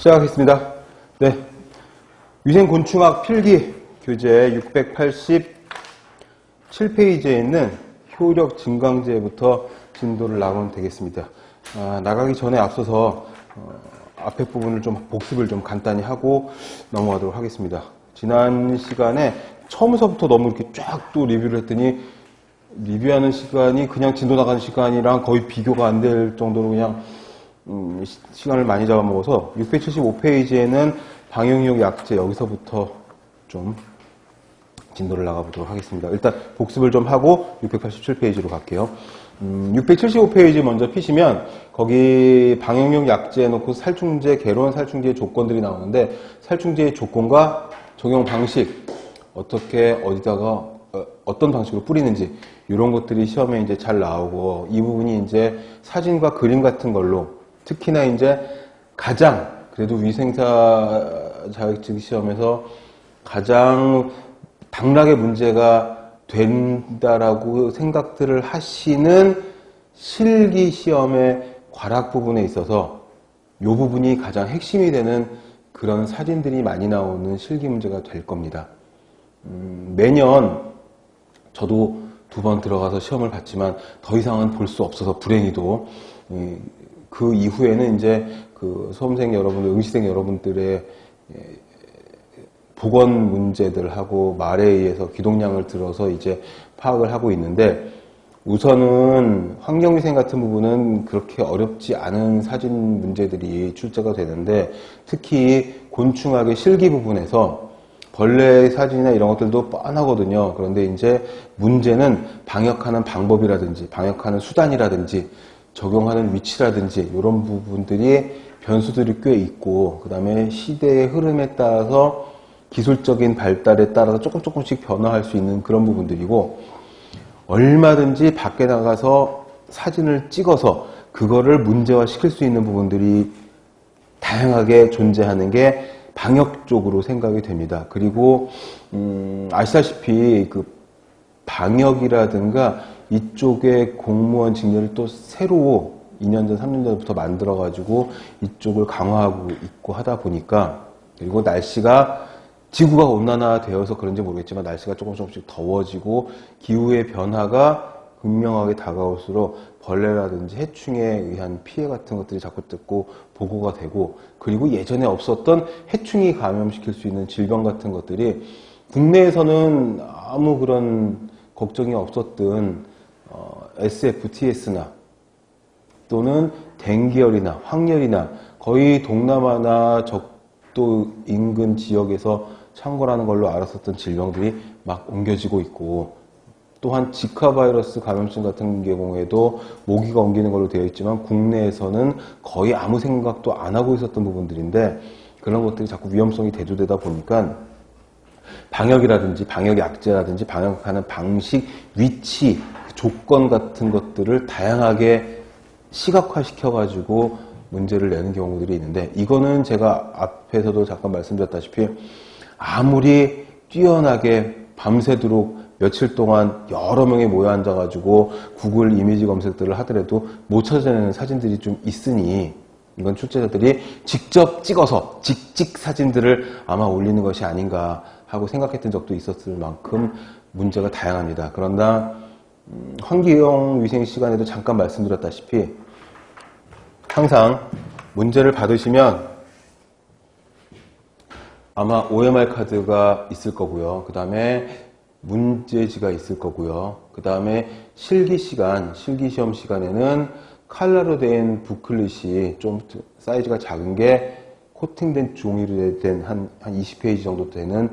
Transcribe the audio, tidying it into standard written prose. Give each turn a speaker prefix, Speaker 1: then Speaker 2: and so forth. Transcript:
Speaker 1: 시작하겠습니다. 네, 위생곤충학 필기 교재 687페이지에 있는 효력 증강제부터 진도를 나가면 되겠습니다. 나가기 전에 앞서서 앞에 부분을 좀 복습을 좀 간단히 하고 넘어가도록 하겠습니다. 지난 시간에 처음서부터 너무 이렇게 쫙 또 리뷰를 했더니 리뷰하는 시간이 그냥 진도 나가는 시간이랑 거의 비교가 안 될 정도로 그냥 시간을 많이 잡아먹어서 675페이지에는 방역력 약제 여기서부터 좀 진도를 나가보도록 하겠습니다. 일단 복습을 좀 하고 687페이지로 갈게요. 675페이지 먼저 피시면 거기 방역력 약제 해놓고 살충제, 개로원 살충제의 조건들이 나오는데 살충제의 조건과 적용 방식, 어떻게 어디다가 어떤 방식으로 뿌리는지 이런 것들이 시험에 이제 잘 나오고 이 부분이 이제 사진과 그림 같은 걸로 특히나 이제 가장 그래도 위생사 자격증 시험에서 가장 당락의 문제가 된다라고 생각들을 하시는 실기 시험의 괄학 부분에 있어서 이 부분이 가장 핵심이 되는 그런 사진들이 많이 나오는 실기 문제가 될 겁니다. 매년 저도 2번 들어가서 시험을 봤지만 더 이상은 볼 수 없어서 불행히도 그 이후에는 이제 그 수험생 여러분들, 응시생 여러분들의 보건 문제들하고 말에 의해서 기동량을 들어서 이제 파악을 하고 있는데 우선은 환경위생 같은 부분은 그렇게 어렵지 않은 사진 문제들이 출제가 되는데 특히 곤충학의 실기 부분에서 벌레 사진이나 이런 것들도 뻔하거든요. 그런데 이제 문제는 방역하는 방법이라든지 방역하는 수단이라든지 적용하는 위치라든지 이런 부분들이 변수들이 꽤 있고 그 다음에 시대의 흐름에 따라서 기술적인 발달에 따라서 조금씩 변화할 수 있는 그런 부분들이고 얼마든지 밖에 나가서 사진을 찍어서 그거를 문제화 시킬 수 있는 부분들이 다양하게 존재하는 게 방역 쪽으로 생각이 됩니다. 그리고 아시다시피 그 방역이라든가 이쪽에 공무원 직렬을 또 새로 2년 전, 3년 전부터 만들어가지고 이쪽을 강화하고 있고 하다 보니까 그리고 날씨가 지구가 온난화되어서 그런지 모르겠지만 날씨가 조금씩 더워지고 기후의 변화가 극명하게 다가올수록 벌레라든지 해충에 의한 피해 같은 것들이 자꾸 듣고 보고가 되고 그리고 예전에 없었던 해충이 감염시킬 수 있는 질병 같은 것들이 국내에서는 아무 그런 걱정이 없었던 SFTS나 또는 댕기열이나 황열이나 거의 동남아나 적도 인근 지역에서 창궐하는 걸로 알았었던 질병들이 막 옮겨지고 있고 또한 지카 바이러스 감염증 같은 경우에도 모기가 옮기는 걸로 되어 있지만 국내에서는 거의 아무 생각도 안 하고 있었던 부분들인데 그런 것들이 자꾸 위험성이 대두되다 보니까 방역이라든지 방역 약제라든지 방역하는 방식, 위치, 조건 같은 것들을 다양하게 시각화시켜가지고 문제를 내는 경우들이 있는데 이거는 제가 앞에서도 잠깐 말씀드렸다시피 아무리 뛰어나게 밤새도록 며칠 동안 여러 명이 모여 앉아가지고 구글 이미지 검색들을 하더라도 못 찾아내는 사진들이 좀 있으니 이건 출제자들이 직접 찍어서 직직 사진들을 아마 올리는 것이 아닌가 하고 생각했던 적도 있었을 만큼 문제가 다양합니다. 그러나 환경 위생 시간에도 잠깐 말씀드렸다시피 항상 문제를 받으시면 아마 OMR 카드가 있을 거고요. 그 다음에 문제지가 있을 거고요. 그 다음에 실기시험 시간에는 칼라로 된 부클릿이 좀 사이즈가 작은 게 코팅된 종이로 된 한 20페이지 정도 되는